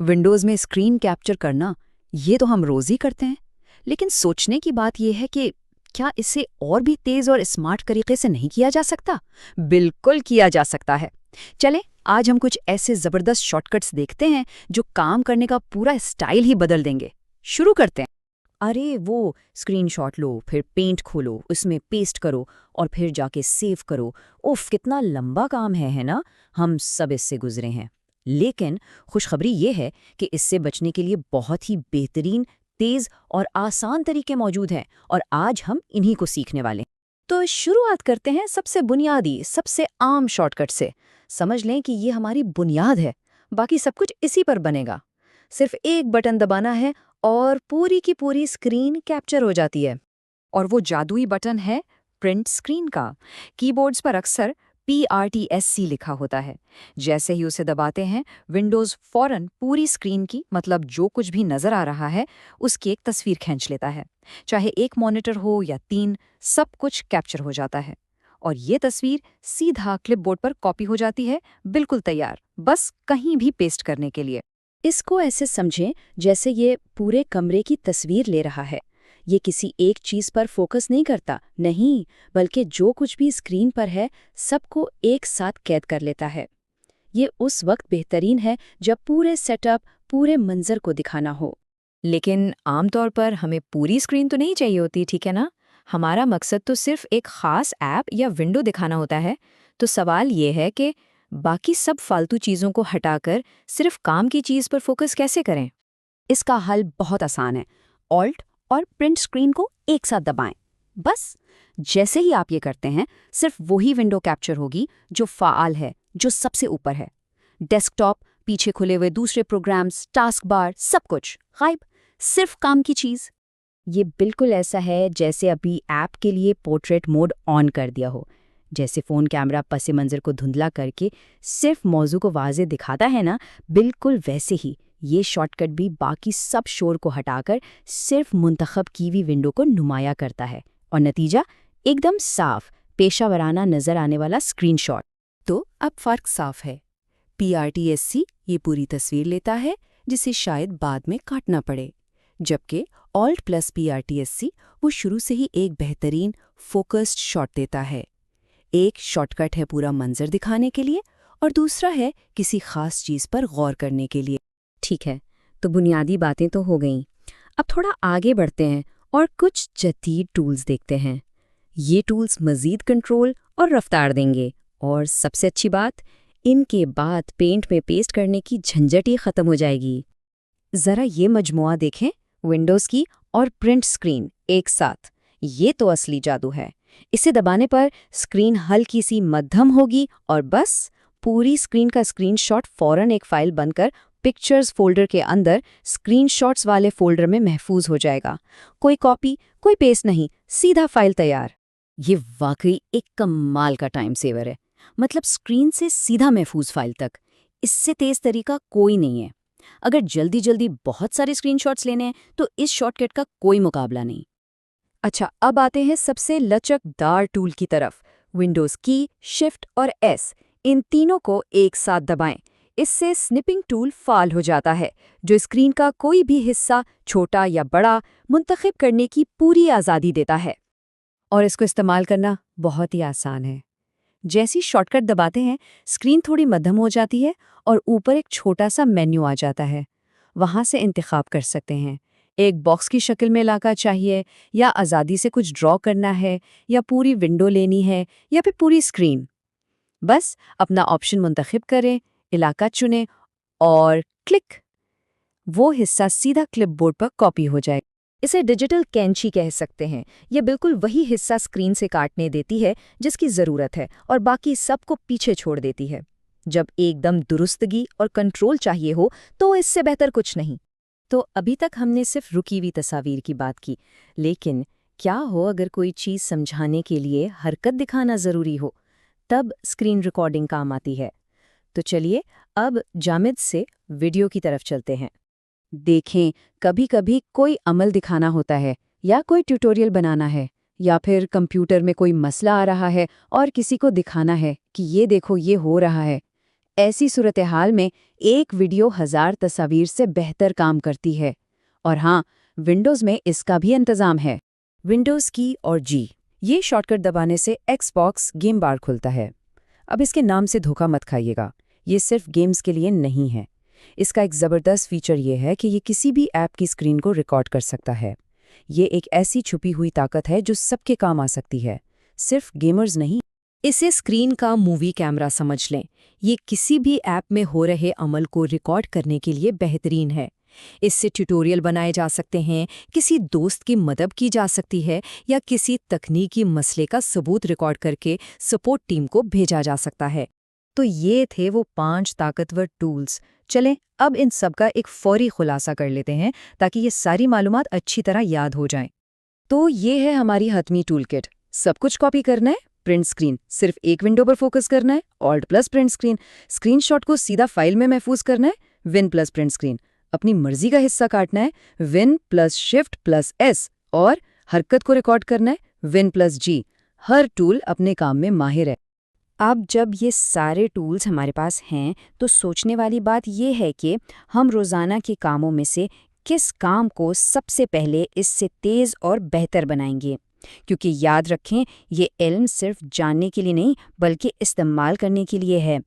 Windows में screen capture करना, ये तो हम रोज़ ही करते हैं। लेकिन सोचने की बात यह है कि क्या इसे और भी तेज़ और स्मार्ट तरीके से नहीं किया जा सकता? बिल्कुल किया जा सकता है। चलें, आज हम कुछ ऐसे ज़बरदस्त शॉर्टकट्स देखते हैं जो काम करने का पूरा स्टाइल ही बदल देंगे। शुरू करते हैं। अरे वो स्क्रीनशॉट लो, फिर पेंट खोलो, उसमें पेस्ट करो और फिर जाके सेव करो। उफ, कितना लंबा काम है ना। हम सब इससे गुजरे हैं। लेकिन खुशखबरी ये है कि इससे बचने के लिए बहुत ही बेहतरीन, तेज़ और आसान तरीके मौजूद हैं और आज हम इन्हीं को सीखने वाले हैं। तो शुरुआत करते हैं सबसे बुनियादी, सबसे आम शॉर्टकट से। समझ लें कि ये हमारी बुनियाद है, बाकी सब कुछ इसी पर बनेगा। सिर्फ एक बटन दबाना है और पूरी की पूरी स्क्रीन कैप्चर हो जाती है। और वो जादुई बटन है प्रिंट स्क्रीन का। कीबोर्ड्स पर अक्सर PRTSC लिखा होता है। जैसे ही उसे दबाते हैं, विंडोज़ फौरन पूरी स्क्रीन की, मतलब जो कुछ भी नज़र आ रहा है उसकी एक तस्वीर खींच लेता है। चाहे एक मॉनिटर हो या 3, सब कुछ कैप्चर हो जाता है। और ये तस्वीर सीधा क्लिपबोर्ड पर कॉपी हो जाती है, बिल्कुल तैयार, बस कहीं भी पेस्ट करने के लिए। इसको ऐसे समझें जैसे ये पूरे कमरे की तस्वीर ले रहा है। ये किसी एक चीज़ पर फोकस नहीं करता, नहीं, बल्कि जो कुछ भी स्क्रीन पर है सबको एक साथ कैद कर लेता है। ये उस वक्त बेहतरीन है जब पूरे सेटअप, पूरे मंजर को दिखाना हो। लेकिन आमतौर पर हमें पूरी स्क्रीन तो नहीं चाहिए होती, ठीक है ना? हमारा मकसद तो सिर्फ एक खास ऐप या विंडो दिखाना होता है। तो सवाल ये है कि बाकी सब फालतू चीज़ों को हटाकर सिर्फ काम की चीज़ पर फोकस कैसे करें? इसका हल बहुत आसान है। ऑल्ट और प्रिंट स्क्रीन को एक साथ दबाएं। बस जैसे ही आप ये करते हैं, सिर्फ वही विंडो कैप्चर होगी जो फ़ाल है, जो सबसे ऊपर है। डेस्कटॉप, पीछे खुले हुए दूसरे प्रोग्राम्स, टास्क बार, सब कुछ गायब। सिर्फ काम की चीज़। ये बिल्कुल ऐसा है जैसे अभी ऐप के लिए पोर्ट्रेट मोड ऑन कर दिया हो। जैसे फ़ोन कैमरा पस मंज़र को धुंधला करके सिर्फ मौजू को वाज़े दिखाता है ना, बिल्कुल वैसे ही ये शॉर्टकट भी बाकी सब शोर को हटाकर सिर्फ मुंतखब की हुई विंडो को नुमाया करता है। और नतीजा एकदम साफ, पेशावराना नज़र आने वाला स्क्रीनशॉट। तो अब फ़र्क साफ है। PRTSC ये पूरी तस्वीर लेता है जिसे शायद बाद में काटना पड़े, जबकि Alt प्लस PRTSC वो शुरू से ही एक बेहतरीन फोकस्ड शॉट देता है। एक शॉर्टकट है पूरा मंजर दिखाने के लिए और दूसरा है किसी खास चीज़ पर गौर करने के लिए। ठीक है, तो बुनियादी बातें तो हो गईं। अब थोड़ा आगे बढ़ते हैं और कुछ जदीद टूल्स देखते हैं। ये टूल्स मज़ीद कंट्रोल और रफ्तार देंगे, और सबसे अच्छी बात, इनके बाद पेंट में पेस्ट करने की झंझट ही ख़त्म हो जाएगी। ज़रा ये मजमुआ देखें, विंडोज़ की और प्रिंट स्क्रीन एक साथ। ये तो असली जादू है। इसे दबाने पर स्क्रीन हल्की सी मध्यम होगी और बस पूरी स्क्रीन का स्क्रीनशॉट फ़ौरन एक फ़ाइल बनकर पिक्चर्स फोल्डर के अंदर स्क्रीनशॉट्स वाले फोल्डर में महफूज हो जाएगा। कोई कॉपी, कोई पेस्ट नहीं, सीधा फाइल तैयार। ये वाकई एक कमाल का टाइम सेवर है। मतलब स्क्रीन से सीधा महफूज फाइल तक, इससे तेज़ तरीका कोई नहीं है। अगर जल्दी जल्दी बहुत सारे स्क्रीनशॉट्स लेने हैं तो इस शॉर्टकट का कोई मुकाबला नहीं। अच्छा, अब आते हैं सबसे लचकदार टूल की तरफ। विंडोज़ की, शिफ्ट और S, इन तीनों को एक साथ दबाएं। इससे स्निपिंग टूल फाल हो जाता है, जो स्क्रीन का कोई भी हिस्सा, छोटा या बड़ा, मुंतखब करने की पूरी आज़ादी देता है। और इसको इस्तेमाल करना बहुत ही आसान है। जैसी शॉर्टकट दबाते हैं, स्क्रीन थोड़ी मध्यम हो जाती है और ऊपर एक छोटा सा मेन्यू आ जाता है। वहाँ से इंतखाब कर सकते हैं, एक बॉक्स की शक्ल में इलाका चाहिए, या आज़ादी से कुछ ड्रॉ करना है, या पूरी विंडो लेनी है, या फिर पूरी स्क्रीन। बस अपना ऑप्शन मुंतखब करें, इलाका चुनें और क्लिक। वो हिस्सा सीधा क्लिपबोर्ड पर कॉपी हो जाए। इसे डिजिटल कैंची कह सकते हैं। ये बिल्कुल वही हिस्सा स्क्रीन से काटने देती है जिसकी ज़रूरत है और बाकी सबको पीछे छोड़ देती है। जब एकदम दुरुस्तगी और कंट्रोल चाहिए हो तो इससे बेहतर कुछ नहीं। तो अभी तक हमने सिर्फ रुकी हुई तस्वीर की बात की, लेकिन क्या हो अगर कोई चीज़ समझाने के लिए हरकत दिखाना ज़रूरी हो, तब स्क्रीन रिकॉर्डिंग काम आती है। तो चलिए अब जामिद से वीडियो की तरफ चलते हैं। देखें, कभी कभी कोई अमल दिखाना होता है, या कोई ट्यूटोरियल बनाना है, या फिर कंप्यूटर में कोई मसला आ रहा है और किसी को दिखाना है कि ये देखो ये हो रहा है। ایسی صورتحال میں ایک ویڈیو 1000 تصاویر سے بہتر کام کرتی ہے۔ اور ہاں، ونڈوز میں اس کا بھی انتظام ہے۔ ونڈوز کی اور جی، یہ شارٹ کٹ دبانے سے ایکس باکس گیم بار کھلتا ہے۔ اب اس کے نام سے دھوکہ مت کھائیے گا، یہ صرف گیمز کے لیے نہیں ہے۔ اس کا ایک زبردست فیچر یہ ہے کہ یہ کسی بھی ایپ کی اسکرین کو ریکارڈ کر سکتا ہے۔ یہ ایک ایسی چھپی ہوئی طاقت ہے جو سب کے کام آ سکتی ہے، صرف گیمرز نہیں۔ اسے اسکرین کا مووی کیمرہ سمجھ لیں۔ یہ کسی بھی ایپ میں ہو رہے عمل کو ریکارڈ کرنے کے لیے بہترین ہے۔ اس سے ٹیوٹوریل بنائے جا سکتے ہیں، کسی دوست کی مدد کی جا سکتی ہے، یا کسی تکنیکی مسئلے کا ثبوت ریکارڈ کر کے سپورٹ ٹیم کو بھیجا جا سکتا ہے۔ تو یہ تھے وہ 5 طاقتور ٹولز۔ چلیں اب ان سب کا ایک فوری خلاصہ کر لیتے ہیں تاکہ یہ ساری معلومات اچھی طرح یاد ہو جائیں۔ تو یہ ہے ہماری حتمی ٹول کٹ۔ سب کچھ کاپی کرنا ہے، پرنٹ اسکرین، صرف ایک ونڈو پر فوکس کرنا ہے، alt plus print screen, screen shot کو سیدھا فائل میں محفوظ کرنا ہے، ون پلس پرنٹ اسکرین، اپنی مرضی کا حصہ کاٹنا ہے، one plus shift plus S, اور حرکت کو ریکارڈ کرنا ہے، ون پلس جی۔ ہر ٹول اپنے کام میں ماہر ہے۔ اب جب یہ سارے ٹولز ہمارے پاس ہیں تو سوچنے والی بات یہ ہے کہ ہم روزانہ کے کاموں میں سے کس کام کو سب سے پہلے اس سے تیز اور بہتر بنائیں گے، کیونکہ یاد رکھیں یہ علم صرف جاننے کے لیے نہیں بلکہ استعمال کرنے کے لیے ہے۔